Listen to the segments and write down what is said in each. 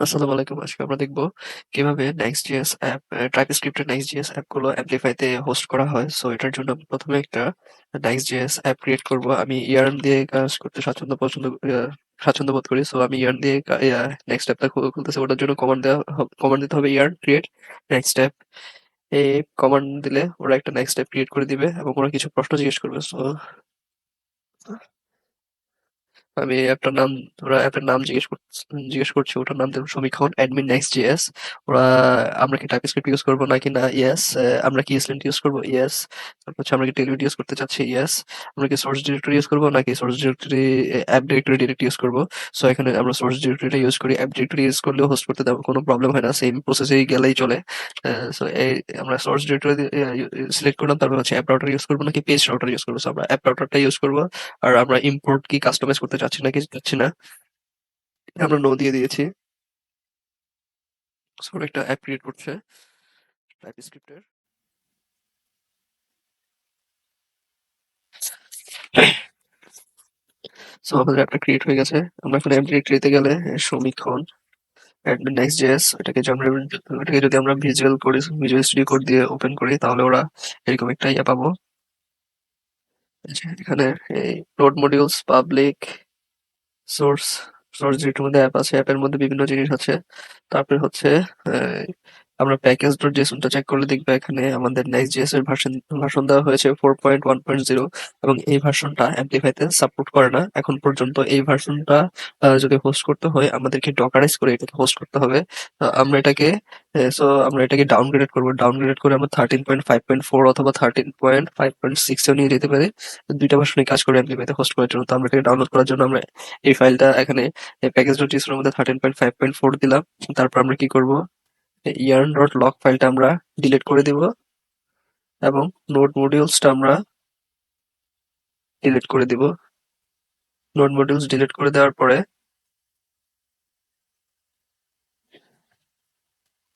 আসসালামু আলাইকুম। আজকে আমরা দেখব কিভাবে Next.js অ্যাপ Typescript এর Next.js অ্যাপগুলো Amplify তে হোস্ট করা হয়। সো এটার জন্য আমি প্রথমে একটা Next.js অ্যাপ ক্রিয়েট করব। আমি yarn দিয়ে কাজ করতে স্বাচ্ছন্দ্য বোধ করি। সো আমি yarn দিয়ে নেক্সট অ্যাপটা খুলতেছি। ওটার জন্য কমান্ড দিতে হবে yarn create next app। এই কমান্ড দিলে ওরা একটা নেক্সট অ্যাপ ক্রিয়েট করে দিবে এবং ওরা কিছু প্রশ্ন জিজ্ঞেস করবে। সো আমি ওরা অ্যাপের নাম জিজ্ঞেস করছে, ওটার নাম দেবো সমীক্ষণ অ্যাডমিন নেক্সট জিএস। ওরা আমরা কি টাইপস্ক্রিপ্ট ইউজ করবো নাকি না, ইয়েস। আমরা কি ইসলেন্ট ইউজ করবো, ইয়েস। তারপর হচ্ছে আমরা কি টেলভিট ইউজ করতে চাচ্ছি, ইয়েস। আমরা কি সোর্স ডিরেক্টরি ইউজ করবো নাকি source directory app directory direct use করবো। সো এখানে আমরা সোর্স ডিরেক্টরিটা ইউজ করি। অ্যাপ ডিরেক্টরি ইউজ করলেও হোস্ট করতে দেওয়ার কোনো প্রবলেম হয় না, সেম প্রসেসেই গেলেই চলে। সো এই আমরা সোর্স ডিরেক্টরি সিলেক্ট করলাম। তারপর হচ্ছে অ্যাপ রাউটার ইউজ করবো নাকি পেজ রাউটার ইউজ করবো। সো আমরা অ্যাপ রাউটারটা ইউজ করবো। আর আমরা ইম্পোর্ট কি কাস্টমাইজ করতে চাচ্ছি নাকি চাচ্ছি না, আমরা নো দিয়ে দিয়েছি। সো একটা অ্যাপ ক্রিয়েট করছে টাইপস্ক্রিপ্টের। সো আমাদের অ্যাপটা ক্রিয়েট হয়ে গেছে। আমরা এখন অ্যাপ ডিরেক্টরিতে গেলে সমীক্ষণ অ্যাডমিন নেক্সট জেএস ওটাকে যদি আমরা ভিজুয়াল স্টুডিও কোড দিয়ে ওপেন করি তাহলে ওরা এরকম একটা ইয়ে পাবো। এই যে এখানে এই node modules public source source ডিরেক্টরির মধ্যে অ্যাপ আছে, অ্যাপের মধ্যে বিভিন্ন জিনিস আছে। তারপরে হচ্ছে আহ, আমরা প্যাকেজ ডট জেসনটা চেক করলে দেখবে এখানে আমাদের নেক্সট জেএস এর ভার্সন দেওয়া হয়েছে 4.1.0 এবং এই ভার্সনটা অ্যামপ্লিফাইতে সাপোর্ট করে না এখন পর্যন্ত। এই ভার্সনটা যদি হোস্ট করতে হয় আমাদেরকে ডকারাইজ করে এটাকে হোস্ট করতে হবে। আমরা এটাকে ডাউনগ্রেড করে আমরা 13.5.4 অথবা 13.5.6 নিয়ে যেতে পারি। দুইটা ভার্সনে কাজ করে অ্যামপ্লিফাইতে হোস্ট করার জন্য। তো আমরা এটাকে ডাউনলোড করার জন্য আমরা এই ফাইলটা এখানে প্যাকেজ ডট জেসনের মধ্যে 13.5.4 দিলাম। তারপর আমরা কি করব, yarn ডট লগ ফাইলটা আমরা ডিলিট করে দিব এবং নোড মডিউলসটা আমরা ডিলিট করে দিব। নোড মডিউলস ডিলিট করে দেওয়ার পরে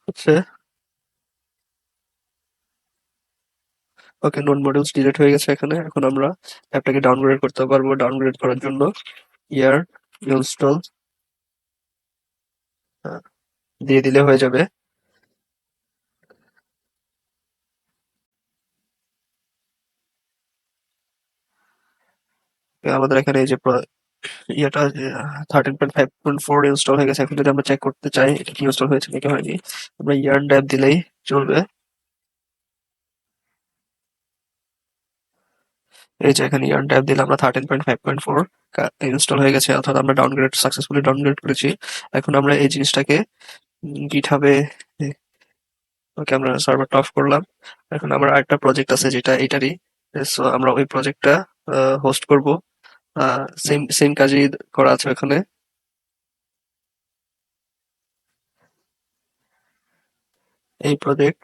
হচ্ছে ওকে, নোড মডিউলস ডিলিট হয়ে গেছে এখানে। এখন আমরা অ্যাপটাকে ডাউনগ্রেড করতে পারবো। ডাউনগ্রেড করার জন্য ইয়ার ইনস্টল দিয়ে দিলে হয়ে যাবে। আমাদের এখানে এই যে ইয়েটা 13.5.4 ইনস্টল হয়ে গেছে। এখন যদি আমরা চেক করতে চাই এটা কি ইনস্টল হয়েছে নাকি হয়নি, আমরা ইয়ার্ন ড্যাব দিলেই চলবে। এই যে এখানে ইয়ার্ন ট্যাব দিলে আমরা 13.5.4 ইনস্টল হয়ে গেছে, অর্থাৎ আমরা সাকসেসফুলি ডাউনগ্রেড করেছি। এখন আমরা এই জিনিসটাকে গিটহাবে ওকে আমরা সার্ভারটা অফ করলাম। এখন আমার আরেকটা প্রজেক্ট আছে যেটা এটারই। সো আমরা ওই প্রজেক্টটা হোস্ট করব। সেম সেম কাজই করা আছে এখানে। এই প্রজেক্ট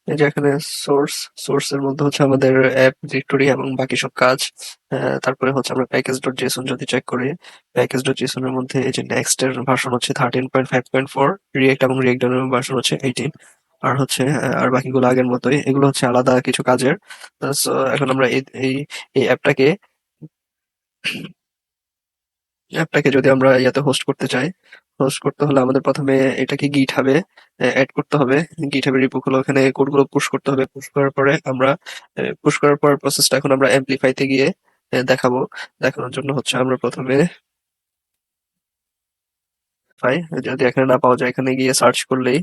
এই যে এখানে সোর্স সোর্সের মধ্যে হচ্ছে আমাদের অ্যাপ ডিরেক্টরি এবং বাকি সব কাজ। তারপরে হচ্ছে আমরা প্যাকেজ ডট জেসন যদি চেক করি, প্যাকেজ ডট জেসন এর মধ্যে এই যে নেক্সট এর ভার্সন হচ্ছে 13.5.4, রিয়েক্ট এবং রিয়েক্ট এর ভার্সন হচ্ছে 18। আর হচ্ছে আর বাকিগুলো আগের মতোই, এগুলো হচ্ছে আলাদা কিছু কাজের। So, এখন আমরা এই এই অ্যাপটাকে যদি আমরা ইয়াতে হোস্ট করতে হলে আমাদের প্রথমে এটাকে গিটহাবে অ্যাড করতে হবে। গিটহাবের রিপো গুলো ওখানে কোডগুলো পুশ করতে হবে। পুশ করার পর প্রসেসটা এখন আমরা অ্যামপ্লিফাইতে গিয়ে দেখাবো। দেখানোর জন্য হচ্ছে আমরা প্রথমে পাই, যদি এখানে না পাওয়া যায় এখানে গিয়ে সার্চ করলেই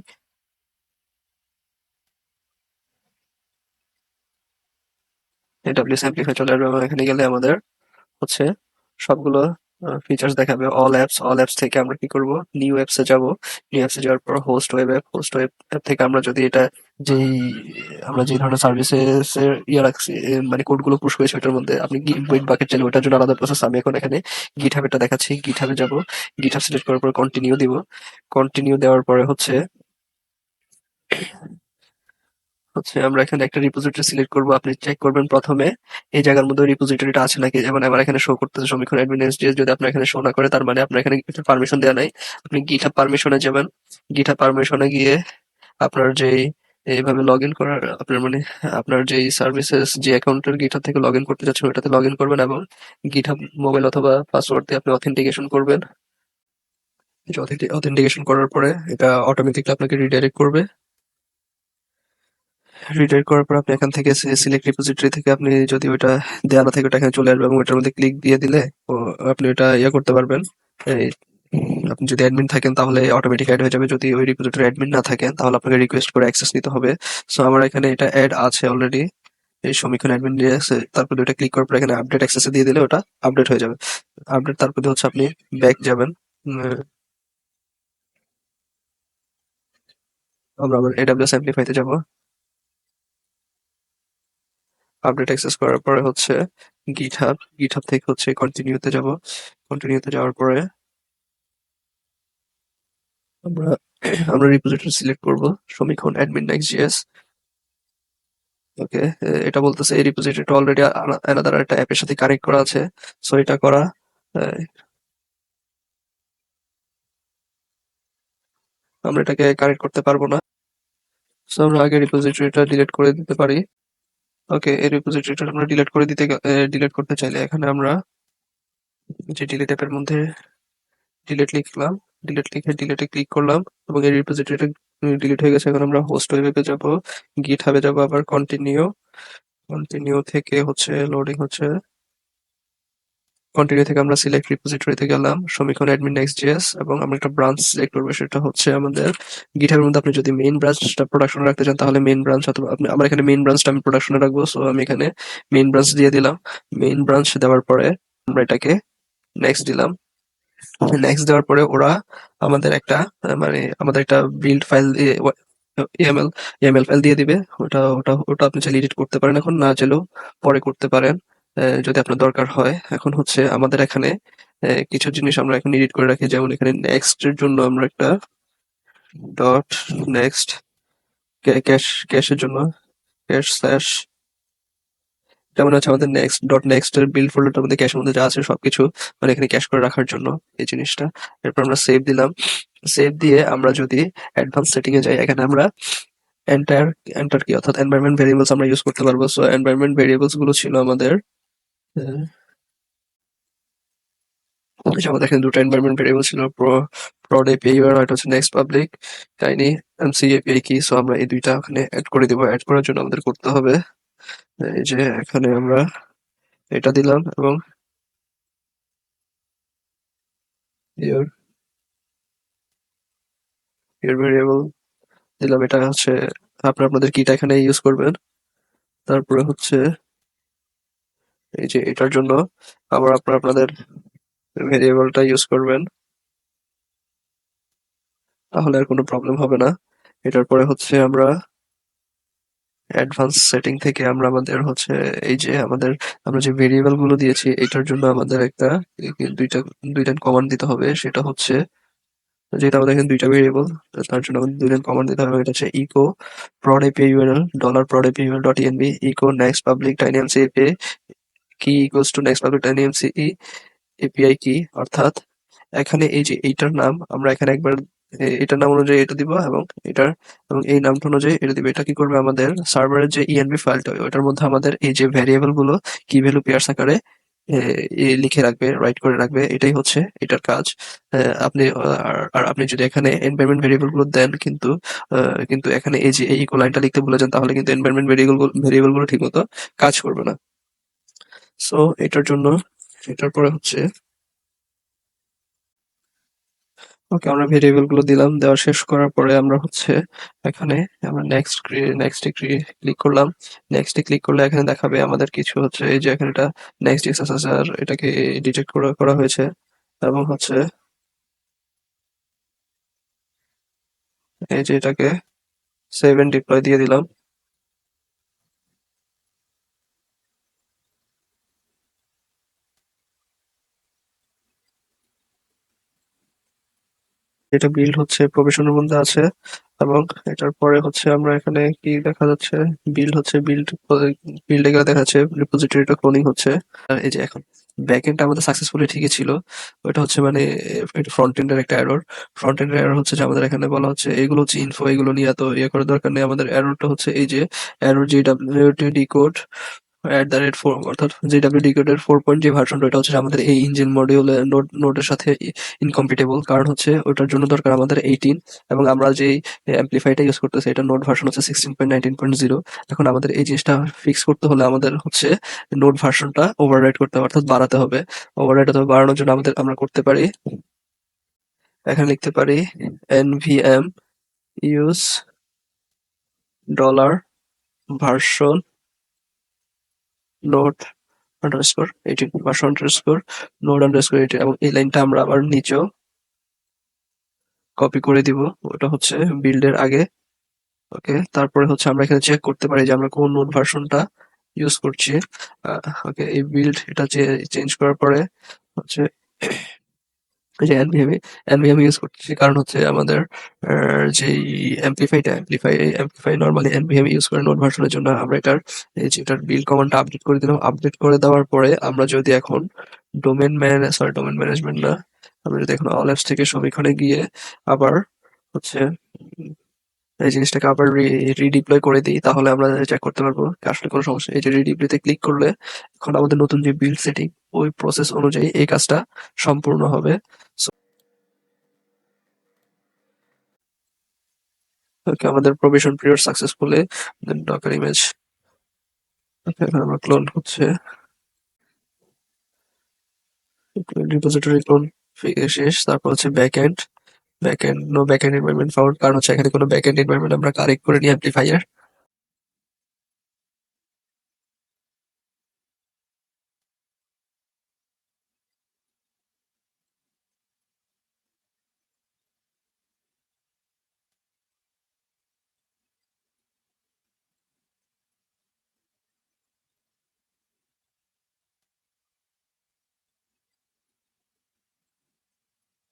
AWS Amplify চলে আসবে এবং এখানে গেলে আমাদের হচ্ছে সবগুলো ফিচার্স দেখাবে। অল অ্যাপস থেকে আমরা কি করব, নিউ অ্যাপসে যাব। নিউ অ্যাপসে যাওয়ার পর হোস্ট ওয়েব অ্যাপ থেকে আমরা যদি এটা যেই আমরা যে ধরনের সার্ভিসেস এর ইয়ে রাখছি, মানে কোডগুলো পুশ করেছি ওটার মধ্যে আপনি বিট বাকেট চাইলে ওটার জন্য আলাদা প্রসেস। আমি এখন এখানে গিটহাবেরটা দেখাচ্ছি। গিটহাবে যাব, গিটহাব সিলেক্ট করার পর কন্টিনিউ দিব। কন্টিনিউ দেওয়ার পরে হচ্ছে আমরা এখানে একটা রিপোজিটরি সিলেক্ট করব। আপনি চেক করবেন প্রথমে এই জায়গার মধ্যে রিপোজিটরিটা আছে নাকি। যেমন আমার এখানে শো করতেছে সমীক্ষণ অ্যাডমিন এসডিএস, যদি আপনার এখানে শো না করে তার মানে আপনার এখানে পারমিশন দেওয়া নাই। আপনি গিটহাব পারমিশনে যাবেন। গিটহাব পারমিশনে গিয়ে আপনার যে এইভাবে লগ ইন করার আপনার মানে আপনার যেই সার্ভিসেস যে অ্যাকাউন্টের গিটহাব থেকে লগ ইন করতে যাচ্ছেন ওটাতে লগ ইন করবেন এবং গিটহাব মোবাইল অথবা পাসওয়ার্ড দিয়ে আপনি অথেন্টিকেশন করবেন। অথেন্টিকেশন করার পরে এটা অটোমেটিকলি আপনাকে রিডাইরেক্ট করবে। রিডাইরেক্ট করার পর আপনি এখান থেকে সিলেক্ট রিপোজিটরি থেকে আপনি যদি ওটা দেওয়া না থাকে ওটা এখানে চলে আসবে এবং ওটার মধ্যে ক্লিক দিয়ে দিলে আপনি ওটা ইয়ে করতে পারবেন। এই আপনি যদি অ্যাডমিন থাকেন তাহলে অটোমেটিক অ্যাড হয়ে যাবে, যদি ওই রিপোজিটরি অ্যাডমিন না থাকেন তাহলে আপনাকে রিকোয়েস্ট করে অ্যাক্সেস নিতে হবে। সো আমার এখানে এটা অ্যাড আছে অলরেডি, এই সমীক্ষণ অ্যাডমিন দিয়ে আছে। তারপর ওটা ক্লিক করার পর এখানে আপডেট অ্যাক্সেসে দিয়ে দিলে ওটা আপডেট হয়ে যাবে। আপডেট তারপরে হচ্ছে আপনি ব্যাক যাবেন। আমরা আবার AWS Amplify তে যাব। আপডেট অ্যাক্সেস করার পরে হচ্ছে গিটহাব থেকে হচ্ছে কন্টিনিউতে যাব। কন্টিনিউতে যাওয়ার পরে আমরা আমরা রিপোজিটরি সিলেক্ট করব, সমীক্ষণ অ্যাডমিন নেক্সট.js। ওকে, এটা বলতেছে এই রিপোজিটরিটা অলরেডি আলাদা একটা অ্যাপের সাথে কানেক্ট করা আছে। সো এটা করা, আহ, আমরা এটাকে কানেক্ট করতে পারবো না। সো আমরা আগে রিপোজিটরিটা ডিলিট করে দিতে পারি। ওকে, এই রিপোজিটরিটা আমরা ডিলিট করতে চাইলে এখানে আমরা যে ডিলিট অ্যাপের মধ্যে ডিলিট লিখলাম, ডিলিট লিখে ডিলিটে ক্লিক করলাম এবং এই রিপোজিটরিটা ডিলিট হয়ে গেছে। এখন আমরা হোস্ট ওয়েবে যাব, গিটহাবে যাব, আবার কন্টিনিউ। কন্টিনিউ থেকে হচ্ছে লোডিং হচ্ছে, কন্টিনিউ থেকে আমরা সিলেক্ট রিপোজিটরিতে গেলাম, সমীক্ষণ অ্যাডমিন নেক্সট.js এবং আমরা একটা ব্রাঞ্চ সিলেক্ট করবো, সেটা হচ্ছে আমাদের গিটহাবের মধ্যে। আপনি যদি মেইন ব্রাঞ্চটা প্রোডাকশনে রাখতে চান তাহলে মেইন ব্রাঞ্চ, অথবা আপনি, আমার এখানে মেইন ব্রাঞ্চটা আমি প্রোডাকশনে রাখবো, সো আমি এখানে মেইন ব্রাঞ্চ দিয়ে দিলাম। মেইন ব্রাঞ্চ দেওয়ার পরে আমরা এটাকে নেক্সট দিলাম। নেক্সট দেওয়ার পরে ওরা আমাদের একটা মানে আমাদের একটা বিল্ড ফাইল দিয়ে ইএমএল ইএমএল ফাইল দিয়ে দিবে। ওটা আপনি চাইলে এডিট করতে পারেন, এখন না চাইলেও পরে করতে পারেন যদি আপনার দরকার হয়। এখন হচ্ছে আমাদের এখানে কিছু জিনিস আমরা এখন এডিট করে রাখি, যেমন এখানে নেক্সট এর জন্য আমরা একটা ডট নেক্সট, ক্যাশের জন্য ক্যাশ স্ল্যাশ, যেমন হচ্ছে আমাদের নেক্সট এর বিল্ড ফোল্ডারটার মধ্যে ক্যাশের মধ্যে যা আছে সবকিছু মানে এখানে ক্যাশ করে রাখার জন্য এই জিনিসটা। এরপর আমরা সেভ দিলাম। সেভ দিয়ে আমরা যদি অ্যাডভান্স সেটিং এ যাই, এখানে আমরা এন্টার এন্টার কি অর্থাৎ এনভায়রনমেন্ট ভেরিয়েবলস আমরা ইউজ করতে পারবো। সো এনভায়রনমেন্ট ভেরিয়েবলস গুলো ছিল আমাদের আমাদের এখানে দুটো এনভায়রনমেন্ট ভেরিয়েবল ছিল, প্রড এপিআই আর এটা হচ্ছে next public tiny MC API কি। সো আমরা এই দুইটা ওখানে অ্যাড করে দিব। অ্যাড করার জন্য আমাদের করতে হবে এই যে এখানে আমরা এটা দিলাম এবং your your ভেরিয়েবল দিলাম। এটা হচ্ছে আপনাদের কিটা এখানে ইউজ করবেন। তারপরে হচ্ছে এই যে এটার জন্য আবার আপনাদের ভেরিয়েবলটা ইউজ করবেন, তাহলে আর কোনো প্রবলেম হবে না। এটার পরে হচ্ছে আমরা অ্যাডভান্স সেটিং থেকে আমরা আমাদের হচ্ছে এই যে আমরা যে ভেরিয়েবল গুলো দিয়েছি এটার জন্য আমাদের একটা দুইটা দুইটা কমান্ড দিতে হবে। সেটা হচ্ছে যেহেতু আমাদের এখানে দুইটা ভেরিয়েবল, তার জন্য আমাদের দুই লাইন কমান্ড দিতে হবে। এটা হচ্ছে eco prod api url $prod api url dot env echo next public tiny mc api key equals to next public tiny mc API কি। অর্থাৎ এখানে এই যে এইটার নাম আমরা এখানে একবার এটার নাম অনুযায়ী এটা দিব এবং এটার এবং এই নামটা অনুযায়ী এটা দিব। এটা কি করবে, আমাদের সার্ভারের যে ইএনভি ফাইলটা ওটার মধ্যে আমাদের এই যে ভ্যারিয়েবল গুলো কি ভ্যালু পেয়ার্স আকারে লিখে রাখবে, রাইট করে রাখবে। এটাই হচ্ছে এটার কাজ। আপনি আর আপনি যদি এখানে এনভায়রনমেন্ট ভেরিয়েবল গুলো দেন কিন্তু এখানে এই যে এই ইকো লাইনটা লিখতে ভুলে যান তাহলে কিন্তু এনভায়রনমেন্ট ভেরিয়েবল গুলো ঠিক মতো কাজ করবে না। সো এটার জন্য এটার পরে হচ্ছে ওকে, আমরা ভেরিয়েবল গুলো দিলাম। দেওয়া শেষ করার পরে আমরা হচ্ছে এখানে আমরা নেক্সটে ক্লিক করলাম। নেক্সটে ক্লিক করলে এখানে দেখাবে আমাদের কিছু হচ্ছে এই যে এখানে এটা নেক্সট এক্সএসআর এটাকে ডিটেক্ট করা হয়েছে এবং হচ্ছে এই যে এটাকে সেভ এন্ড ডিপ্লয় দিয়ে দিলাম। এটা বিল্ড হচ্ছে প্রফেশনের মধ্যে আছে এবং এটার পরে হচ্ছে আমরা এখানে কি দেখা যাচ্ছে, বিল্ড হচ্ছে বিল্ডে গেলে দেখা যাচ্ছে রিপোজিটরিটা ক্লোনিং হচ্ছে। এই যে এখন ব্যাকএন্ডটা আমাদের সাকসেসফুলি ঠিকই ছিল। ওইটা হচ্ছে মানে এটা ফ্রন্ট এন্ডের একটা এরর। ফ্রন্ট এন্ডের এরর হচ্ছে যে আমাদের এখানে বলা হচ্ছে এগুলো হচ্ছে ইনফো, এগুলো নিয়ে এত ইয়ে করার দরকার নেই। আমাদের এররটা হচ্ছে এই যে এরর জিডব্লিউটি কোড @4, অর্থাৎ জিডব্লিউটি কোডের 4 যে ভার্সনটা, ওটা হচ্ছে আমাদের এই ইঞ্জিন মডিউলে নোডের সাথে ইনকম্পিটেবল। কারণ হচ্ছে ওটার জন্য দরকার আমাদের 18, এবং আমরা যেই অ্যাম্পলিফাইটা ইউজ করতেছি এটা নোড ভার্সন হচ্ছে 16.19.0। এখন আমাদের এই জিনিসটা ফিক্স করতে হলে আমাদের হচ্ছে নোড ভার্সনটা ওভাররাইড করতে হবে, অর্থাৎ বাড়াতে হবে। ওভাররাইড অথবা বাড়ানোর জন্য আমরা করতে পারি, এখানে লিখতে পারি nvm use dollar version node underscore 18, version underscore node underscore 18, এবং এই লাইনটা আমরা আবার নিচেও কপি করে দিব। ওটা হচ্ছে বিল্ডের আগে। ওকে, তারপরে হচ্ছে আমরা এখানে চেক করতে পারি যে আমরা কোন নোড ভার্সনটা ইউজ করছি। ওকে, এই বিল্ড এটা চেঞ্জ করার পরে হচ্ছে এই যে এনভিএম ইউজ করছি, কারণ হচ্ছে আমাদের যেই অ্যাম্পলিফাই নর্মালি এনভিএম ইউজ করে নোড ভার্সনের জন্য। আমরা এটার বিল্ড কমান্ডটা আপডেট করে দিলাম। আপডেট করে দেওয়ার পরে আমরা যদি এখন ডোমেন ম্যানেজমেন্ট না, আমরা যদি এখন অল অ্যাপস থেকে সমীক্ষণে গিয়ে আবার হচ্ছে এই জিনিসটাকে আবার রিডিপ্লয় করে দিই, তাহলে আমরা চেক করতে পারবো আসলে কোনো সমস্যা। এই যে রিডিপ্লয়তে ক্লিক করলে এখন আমাদের নতুন যে বিল্ড সেটিং, ওই প্রসেস অনুযায়ী এই কাজটা সম্পূর্ণ হবে। ওকে, আমাদের প্রবেশন পিরিয়ড সাকসেসফুলি, দেন ডকার ইমেজ। ওকে, এখন আমরা ক্লোন হচ্ছে রিপোজিটরি ক্লোন শেষ। তারপর হচ্ছে নো ব্যাকএন্ড এনভায়রনমেন্ট ফাউন্ড, কারণ হচ্ছে এখানে কোনো ব্যাকএন্ড এনভায়রনমেন্ট আমরা কারেক্ট করে নিই অ্যাম্পলিফায়ার।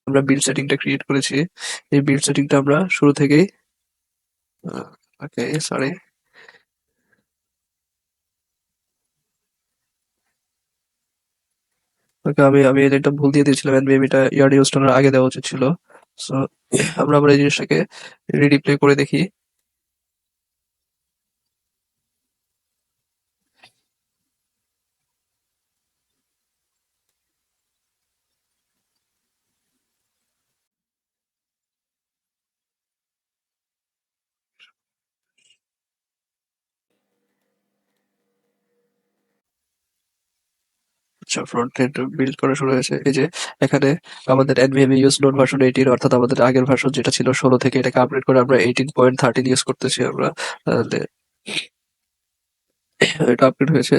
আমরা বিল্ড সেটিংটা ক্রিয়েট করেছি, এই বিল্ড সেটিংটা আমরা শুরু থেকেই ওকে সরি ওকে আমি আমি এটা ভুল দিয়ে দিয়েছিলাম, এনবিএম এটা ইয়ার্ড ইউজটার আগে দেওয়া উচিত ছিল। সো আমরা আবার এই জিনিসটাকে রিডিপ্লে করে দেখি। আচ্ছা, ফ্রন্ট এন্ড বিল্ড করা শুরু হয়েছে। এই যে এখানে আমাদের এনভিএম ইউজ নোড ভার্সন 18, অর্থাৎ আমাদের আগের ভার্সন যেটা ছিল 16 থেকে এটাকে আপগ্রেড করে আমরা 18.13 ইউজ করতেছি আমরা। তাহলে এটা আপগ্রেড হয়েছে।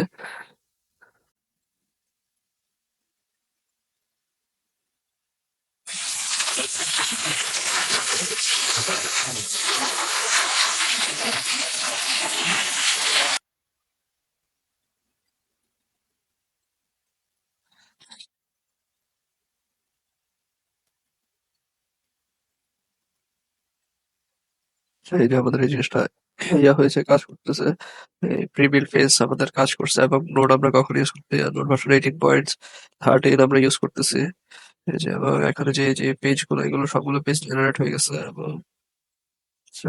এই যে আমাদের এই জিনিসটা ইয়া হয়েছে, কাজ করতেছে। প্রি বিল্ড ফেজ আমাদের কাজ করছে, এবং নোড আমরা কখন ইউজ করতে, নোড ভার্সন 18.13 আমরা ইউজ করতেছি। এই যে এবং এখানে যে পেজ গুলো, এগুলো সবগুলো পেজ জেনারেট হয়ে গেছে, এবং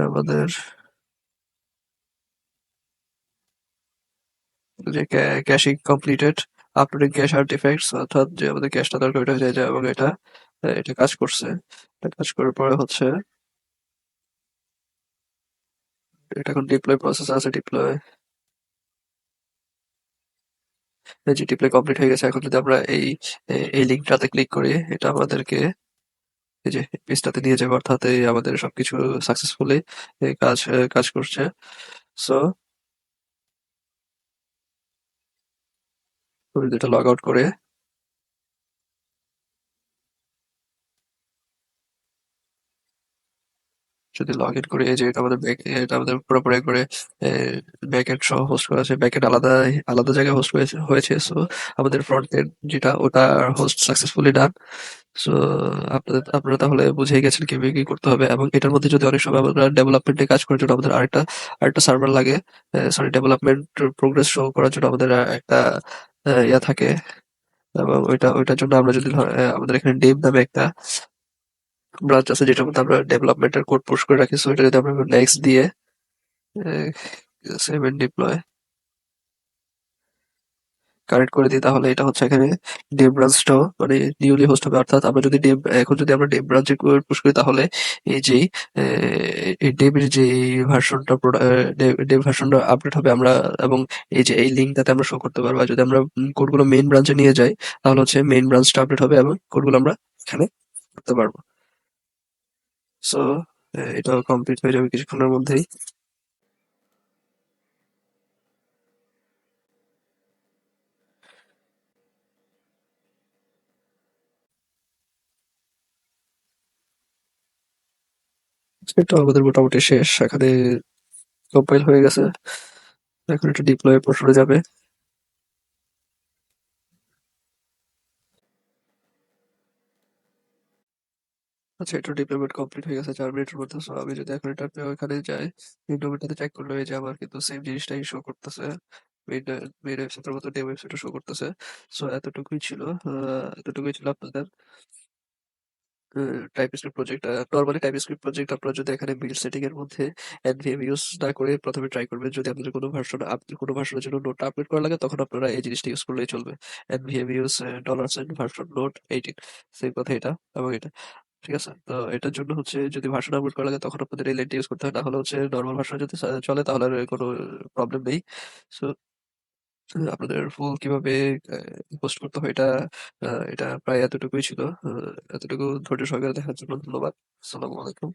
আমাদের যে ক্যাশিং কমপ্লিটেড, আপলোডিং ক্যাশ আর্টিফ্যাক্টস, অর্থাৎ যে আমাদের ক্যাশটা দরকার ওটা হয়ে যায়, এবং এটা কাজ করছে। এটা কাজ করার পরে হচ্ছে এটা এখন ডিপ্লয় প্রসেস আছে। ডিপ্লয় কমপ্লিট হয়ে গেছে। এখন যদি আমরা এই লিঙ্কটাতে ক্লিক করি, এটা আমাদেরকে এই যে পেজটাতে নিয়ে যাবে, অর্থাৎ এই আমাদের সবকিছু সাকসেসফুলি কাজ করছে। সো যদি এটা লগ আউট করে যদি লগ ইন করি, এই যে এটা আমাদের পুরোপুরি করে ব্যাকএন্ড সহ হোস্ট করা আছে। ব্যাকএন্ড আলাদা আলাদা জায়গায় হোস্ট হয়েছে। সো আমাদের ফ্রন্ট এন্ড যেটা ওটা হোস্ট সাকসেসফুলি ডান। সো আপনারা তাহলে বুঝেই গেছেন কিভাবে কি করতে হবে। এবং এটার মধ্যে যদি অনেক সময় আমরা ডেভেলপমেন্টে কাজ করার জন্য আমাদের আরেকটা সার্ভার লাগে, সরি ডেভেলপমেন্ট প্রোগ্রেস শো করার জন্য আমাদের একটা ইয়া থাকে, এবং ওইটার জন্য আমরা যদি আমাদের এখানে ডেভ নামে একটা ব্রাঞ্চ আছে যেটার মধ্যে আমরা ডেভেলপমেন্টের কোড পুশ করে রাখি, সো এটা যদি আমরা নেক্সট দিয়ে সেভ এন্ড ডিপ্লয় কানেক্ট করে দিই, তাহলে এটা হচ্ছে এখানে ডেভ ব্রাঞ্চটাও মানে নিউলি হোস্ট হবে। অর্থাৎ আমরা যদি ডেভ এখন যদি আমরা ডেভ ব্রাঞ্চে পুশ করি, তাহলে এই যে এই ডেভের যে ভার্সনটা ডেভ ভার্সনটা আপডেট হবে আমরা, এবং এই যে এই লিঙ্কটাতে আমরা শো করতে পারবো। আর যদি আমরা কোডগুলো মেইন ব্রাঞ্চে নিয়ে যাই, তাহলে হচ্ছে মেইন ব্রাঞ্চটা আপডেট হবে এবং কোডগুলো আমরা এখানে করতে পারবো। সো এটাও কমপ্লিট হয়ে যাবে কিছুক্ষণের মধ্যেই। এটা আমাদের মোটামুটি শেষ, এখানে কম্পাইল হয়ে গেছে। এখন এটা ডিপ্লয় পোর্শনে যাবে। আচ্ছা, এটা ডিপ্লয়মেন্ট কমপ্লিট হয়ে গেছে 4 মিনিটের মধ্যে। সো আমি যদি এখন এটা ওখানে যাই, মেইন ডোমেনটাতে চেক করলে এই যে আমার কিন্তু সেম জিনিসটাই শো করতেছে। মেইন মেইন ওয়েবসাইটের মতো ডেভ ওয়েবসাইটে শো করতেছে। সো এতটুকুই ছিল আপনাদের TypeScript project. Normally TypeScript project আপনারা যদি এখানে বিল্ড সেটিং এর মধ্যে এনভিএম ইউজ না করে প্রথমে ট্রাই করবেন। যদি আপনাদের কোনো ভার্সনের জন্য নোটটা আপডেট করা লাগে, তখন আপনারা এই জিনিসটা ইউজ করলেই চলবে। NVM use $, version note 18, same কথা এটা এবং এটা। ঠিক আছে? তো এটার জন্য হচ্ছে যদি ভার্সন আপলোড করা লাগে, তখন আপনাদের এই লাইনটা ইউজ করতে হয়। না হলে হচ্ছে নরমাল ভার্সন যদি চলে, তাহলে আর কোনো প্রবলেম নেই। সো আপনাদের ফুল কিভাবে পোস্ট করতে হয়, এটা প্রায় এতটুকুই ছিল। এতটুকু ধৈর্য সহকারে দেখার জন্য ধন্যবাদ। আসসালামু আলাইকুম।